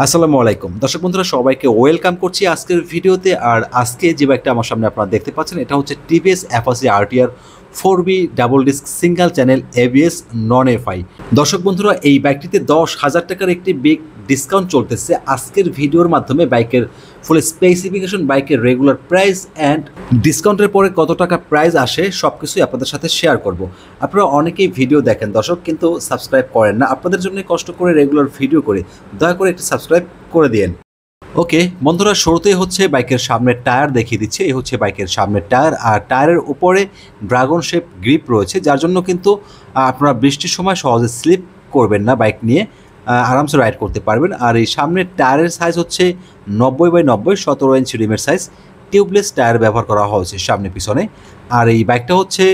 আসসালামু আলাইকুম দর্শক বন্ধুরা, সবাইকে ওয়েলকাম করছি আজকের ভিডিওতে। আর আজকে যে বাইকটা আমার সামনে আপনারা দেখতে পাচ্ছেন, এটা হচ্ছে টিভিএস অ্যাপাচি আরটিআর 4বি double disc single channel ABS non FI. দর্শক বন্ধুরা, এই বাইকটিতে 10,000 টাকার একটি বিগ ডিসকাউন্ট চলতেছে। আজকের ভিডিওর মাধ্যমে বাইকের ফুল স্পেসিফিকেশন, বাইকের রেগুলার প্রাইস অ্যান্ড ডিসকাউন্টের পরে কত টাকা প্রাইস আসে সব কিছুই আপনাদের সাথে শেয়ার করব। আপনারা অনেকেই ভিডিও দেখেন দর্শক, কিন্তু সাবস্ক্রাইব করেন না। আপনাদের জন্য কষ্ট করে রেগুলার ভিডিও করে, দয়া করে একটু সাবস্ক্রাইব করে দিন। ওকে বন্ধুরা, শুরুতেই হচ্ছে বাইকের সামনের টায়ার দেখিয়ে দিচ্ছে। এই হচ্ছে বাইকের সামনের টায়ার, আর টায়ারের উপরে ড্রাগন শেপ গ্রিপ রয়েছে, যার জন্য কিন্তু আপনারা বৃষ্টির সময় সহজে স্লিপ করবেন না, বাইক নিয়ে আরামসে রাইড করতে পারবেন। আর এই সামনের টায়ারের সাইজ হচ্ছে 90/90, 17 ইঞ্চি রিমের সাইজ। টিউবলেস টায়ার ব্যবহার করা হয়েছে সামনে পিছনে। আর এই বাইকটা হচ্ছে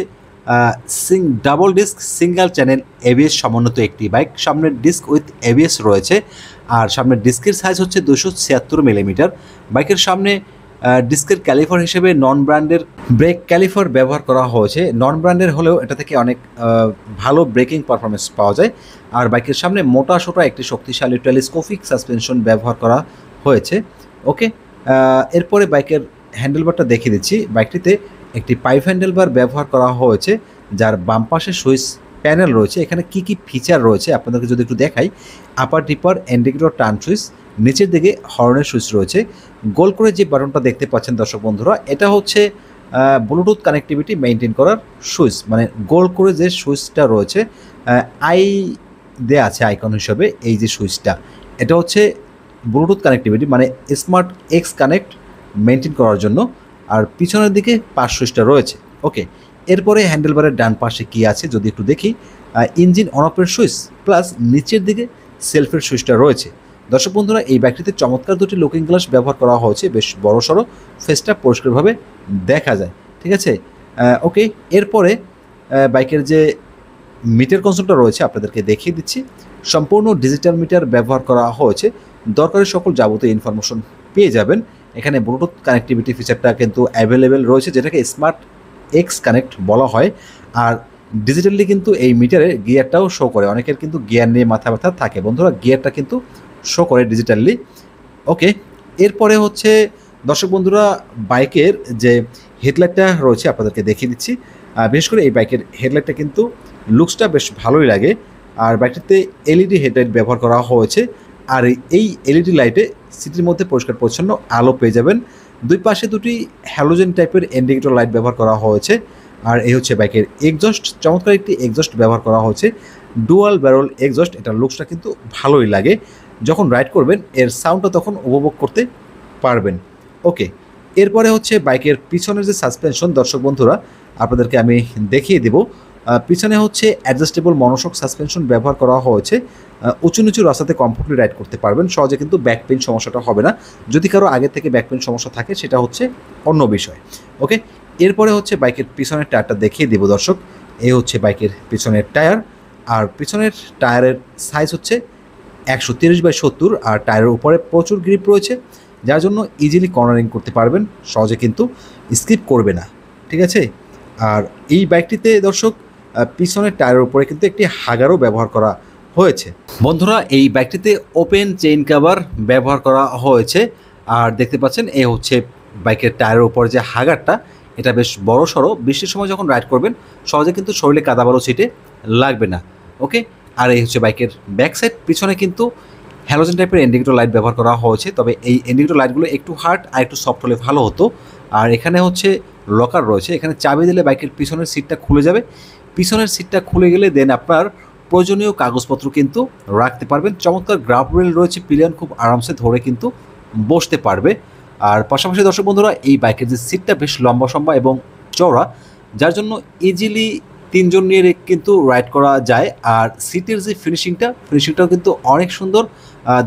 double disc single channel ABS সমন্বিত একটি বাইক। সামনের ডিস্ক উইথ এবিএস রয়েছে, আর সামনের ডিস্কের সাইজ হচ্ছে 276 মিলিমিটার। বাইকের সামনে ডিস্কের ক্যালিফার হিসেবে নন ব্র্যান্ডের ব্রেক ক্যালিফার ব্যবহার করা হয়েছে। নন ব্র্যান্ডের হলেও এটা থেকে অনেক ভালো ব্রেকিং পারফরমেন্স পাওয়া যায়। আর বাইকের সামনে মোটা সোটা একটি শক্তিশালী টেলিস্কোপিক সাসপেনশন ব্যবহার করা হয়েছে। ওকে, এরপরে বাইকের হ্যান্ডেলবারটা দেখিয়ে দিচ্ছি। বাইকটিতে একটি পাইপ হ্যান্ডেলবার ব্যবহার করা হয়েছে, যার বাম পাশে সুইচ প্যানেল রয়েছে। এখানে কি কি ফিচার রয়েছে আপনাদেরকে যদি একটু দেখাই। আপার ডিপার ইন্ডিকেটর টার্ন সুইচ, নিচের দিকে হর্নের সুইচ রয়েছে। গোল করে যে বাটনটা দেখতে পাচ্ছেন দর্শক বন্ধুরা, এটা হচ্ছে ব্লুটুথ কানেক্টিভিটি মেনটেন করার সুইচ। মানে গোল করে যে সুইচটা রয়েছে, আই দেয়া আছে আইকন হিসেবে, এই যে সুইচটা, এটা হচ্ছে ব্লুটুথ কানেক্টিভিটি, মানে স্মার্ট এক্স কানেক্ট মেনটেন করার জন্য। আর পিছনের দিকে পাশ সুইচটা রয়েছে। ওকে, এরপরে হ্যান্ডেলবারের ডান পাশে কি আছে যদি একটু দেখি। ইঞ্জিন অন অফের সুইচ প্লাস নিচের দিকে সেলফের সুইচটা রয়েছে। দর্শক বন্ধুরা, এই বাইকটিতে চমৎকার দুটি লুকিং গ্লাস ব্যবহার করা হয়েছে, বেশ বড়সড়, ফেসটা পরিষ্কারভাবে দেখা যায়। ঠিক আছে, ওকে। এরপরে বাইকের যে মিটার কনসোলটা রয়েছে আপনাদেরকে দেখিয়ে দিচ্ছি। সম্পূর্ণ ডিজিটাল মিটার ব্যবহার করা হয়েছে। দরকারি সকল যাবতীয় ইনফরমেশন পেয়ে যাবেন। এখানে ব্লুটুথ কানেক্টিভিটি ফিচারটা কিন্তু অ্যাভেলেবেল রয়েছে, যেটাকে স্মার্ট এক্স কানেক্ট বলা হয়। আর ডিজিটালি কিন্তু এই মিটারে গিয়ারটাও শো করে। অনেকের কিন্তু গিয়ার নিয়ে মাথা ব্যথা থাকে বন্ধুরা, গিয়ারটা কিন্তু শো করে ডিজিটালি। ওকে, এরপরে হচ্ছে দর্শক বন্ধুরা, বাইকের যে হেডলাইটটা রয়েছে আপনাদেরকে দেখিয়ে দিচ্ছি। বিশেষ করে এই বাইকের হেডলাইটটা কিন্তু লুকসটা বেশ ভালোই লাগে। আর বাইকটিতে এলইডি হেডলাইট ব্যবহার করা হয়েছে। আর এই এলইডি লাইটে সিটির মধ্যে পরিষ্কার পরিচ্ছন্ন আলো পেয়ে যাবেন। দুই পাশে দুটি হ্যালোজেন টাইপের ইন্ডিকেটর লাইট ব্যবহার করা হয়েছে। আর এই হচ্ছে বাইকের এক্সজস্ট, চমৎকার একটি এক্সজস্ট ব্যবহার করা হয়েছে, ডুয়াল ব্যারল এক্সজস্ট। এটা লুকসটা কিন্তু ভালোই লাগে। যখন রাইড করবেন এর সাউন্ডটা তখন উপভোগ করতে পারবেন। ওকে, এরপরে হচ্ছে বাইকের পিছনের যে সাসপেনশন দর্শক বন্ধুরা, আপনাদেরকে আমি দেখিয়ে দেব। পিছনে হচ্ছে অ্যাডজাস্টেবল মনোশক সাসপেনশন ব্যবহার করা হয়েছে। উঁচু নিচু রাস্তাতে কমফোর্টলি রাইড করতে পারবেন সহজে, কিন্তু ব্যাক পেইন সমস্যাটা হবে না। যদি কারো আগে থেকে ব্যাক পেইন সমস্যা থাকে সেটা হচ্ছে অন্য বিষয়। ওকে, এরপরে হচ্ছে বাইকের পিছনের টায়ারটা দেখিয়ে দেব দর্শক। এই হচ্ছে বাইকের পিছনের টায়ার। আর পিছনের টায়ারের সাইজ হচ্ছে 130/70। আর টায়ারের উপরে প্রচুর গ্রিপ রয়েছে, যার জন্য ইজিলি কর্নারিং করতে পারবেন সহজে, কিন্তু স্কিপ করবে না। ঠিক আছে, আর এই বাইকটিতে দর্শক পিছনের টায়ারের উপরে কিন্তু একটি হাগারও ব্যবহার করা হয়েছে। বন্ধুরা, এই বাইকটিতে ওপেন চেইন কভার ব্যবহার করা হয়েছে। আর দেখতে পাচ্ছেন এই হচ্ছে বাইকের টায়ারের উপর যে হাগারটা, এটা বেশ বড় সড়ো। বৃষ্টির সময় যখন রাইড করবেন সহজে কিন্তু শরীরে কাদাবালো ছিটে লাগবে না। ওকে, আর এই হচ্ছে বাইকের ব্যাক সাইড। পিছনে কিন্তু হ্যালোজেন টাইপের ইন্ডিকেটর লাইট ব্যবহার করা হয়েছে, তবে এই ইন্ডিকেটর লাইটগুলো একটু হার্ড আর একটু সফট হলে ভালো হতো। আর এখানে হচ্ছে লকার রয়েছে, এখানে চাবি দিলে বাইকের পিছনের সিটটা খুলে যাবে। পিছনের সিটটা খুলে গেলে দেন আপনার প্রয়োজনীয় কাগজপত্র কিন্তু রাখতে পারবেন। চমৎকার গ্রাফ রেল রয়েছে, পিলিয়ন খুব আরামসে ধরে কিন্তু বসতে পারবে। আর পাশাপাশি দর্শক বন্ধুরা, এই বাইকের যে সিটটা বেশ লম্বা সম্বা এবং চওড়া, যার জন্য ইজিলি তিনজন নিয়ে কিন্তু রাইড করা যায়। আর সিটের যে ফিনিশিংটাও কিন্তু অনেক সুন্দর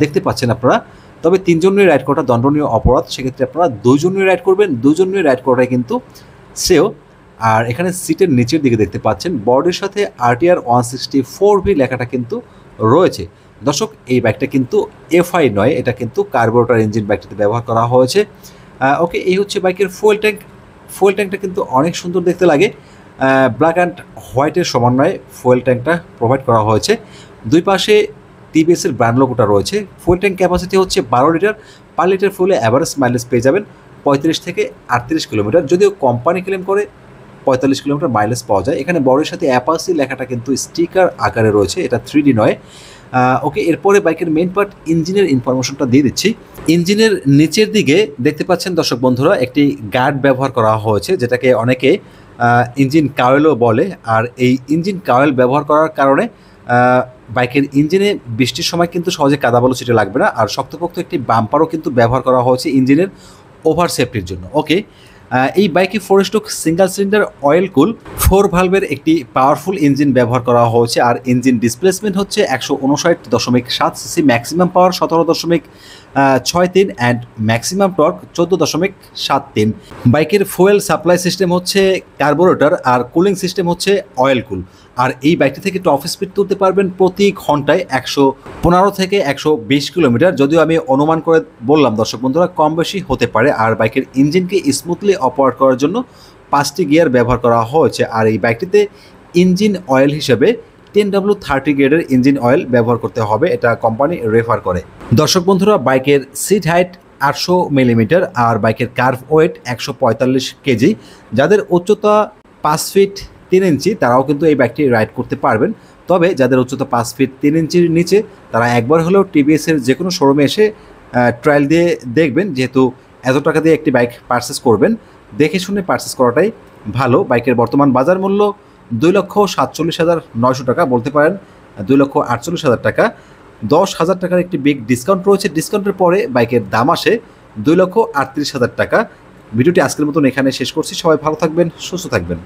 দেখতে পাচ্ছেন আপনারা। তবে তিনজন নিয়ে রাইড করাটা দণ্ডনীয় অপরাধ, সেক্ষেত্রে আপনারা দুইজন নিয়ে রাইড করবেন। দুইজন নিয়ে রাইড করাটাই কিন্তু শ্রেয়। আর এখানে সিটের নিচের দিকে দেখতে পাচ্ছেন বডির সাথে আরটিআর 164V লেখাটা কিন্তু রয়েছে। দর্শক, এই বাইকটা কিন্তু এফআই নয়, এটা কিন্তু কার্বোরেটর ইঞ্জিন বাইকটিতে ব্যবহার করা হয়েছে। ওকে, এই হচ্ছে বাইকের ফুয়েল ট্যাঙ্ক। ফুয়েল ট্যাঙ্কটা কিন্তু অনেক সুন্দর দেখতে লাগে। ব্ল্যাক অ্যান্ড হোয়াইটের সমন্বয়ে ফুয়েল ট্যাঙ্কটা প্রোভাইড করা হয়েছে। দুই পাশে টিভিএসের ব্র্যান্ড লোগোটা রয়েছে। ফুয়েল ট্যাঙ্ক ক্যাপাসিটি হচ্ছে 12 লিটার, পার লিটার ফুয়েলে অ্যাভারেজ মাইলেজ পেয়ে যাবেন 35 থেকে 38 কিলোমিটার, যদিও কোম্পানি ক্লেম করে 45 কিলোমিটার মাইলেজ পাওয়া যায়। এখানে বডির সাথে অ্যাপাসি লেখাটা কিন্তু স্টিকার আকারে রয়েছে, এটা 3D নয়। ওকে, এরপরে বাইকের মেইন পার্ট ইঞ্জিনের ইনফরমেশনটা দিয়ে দিচ্ছি। ইঞ্জিনের নিচের দিকে দেখতে পাচ্ছেন দর্শক বন্ধুরা একটি গার্ড ব্যবহার করা হয়েছে, যেটাকে অনেকে ইঞ্জিন কাওয়েলও বলে। আর এই ইঞ্জিন কাওয়েল ব্যবহার করার কারণে বাইকের ইঞ্জিনে বৃষ্টির সময় কিন্তু সহজে কাদাবালু ছিটে লাগবে না। আর শক্তপোক্ত একটি বাম্পারও কিন্তু ব্যবহার করা হয়েছে ইঞ্জিনের ওভার সেফটির জন্য। ওকে, এই বাইকে 4 স্ট্রোক সিঙ্গেল সিলিন্ডার অয়েল কুল 4 ভালভের একটি পাওয়ারফুল ইঞ্জিন ব্যবহার করা হয়েছে। আর ইঞ্জিন ডিসপ্লেসমেন্ট হচ্ছে 159.7 CC, maximum power 17.63 and maximum torque 14.73। বাইকের ফুয়েল সাপ্লাই সিস্টেম হচ্ছে কার্বোরেটর আর কুলিং সিস্টেম হচ্ছে অয়েল কুল। আর এই বাইকটি থেকে টপ স্পিড তুলতে পারবেন প্রতি ঘন্টায় 115 থেকে 120 কিলোমিটার, যদিও আমি অনুমান করে বললাম দর্শক বন্ধুরা কম বেশি হতে পারে। আর বাইকের ইঞ্জিনকে স্মুথলি অপারেট করার জন্য 5টি গিয়ার ব্যবহার করা হয়েছে। আর এই বাইকটিতে ইঞ্জিন অয়েল হিসেবে 10W30 গ্রেডের ইঞ্জিন অয়েল ব্যবহার করতে হবে, এটা কোম্পানি রেফার করে। দর্শক বন্ধুরা, বাইকের সিট হাইট 800 মিলিমিটার আর বাইকের কার্ভ ওয়েট 145 কেজি। যাদের উচ্চতা 5 ফিট 3 ইঞ্চি তারাও কিন্তু এই বাইকটি রাইড করতে পারবেন। তবে যাদের উচ্চতা 5 ফিট 3 ইঞ্চির নিচে তারা একবার হলেও টিভিএসের যে কোনো শোরুমে এসে ট্রায়াল দিয়ে দেখবেন, যেহেতু এত টাকা দিয়ে একটি বাইক পারচেস করবেন, দেখে শুনে পারচেস করাটাই ভালো। বাইকের বর্তমান বাজার মূল্য 2,47,900 টাকা, বলতে পারেন 2,48,000 টাকা। 10,000 টাকার একটি বিগ ডিসকাউন্ট রয়েছে, ডিসকাউন্টের পরে বাইকের দাম আসে 2,38,000 টাকা। ভিডিওটি আজকের মতন এখানে শেষ করছি। সবাই ভালো থাকবেন, সুস্থ থাকবেন।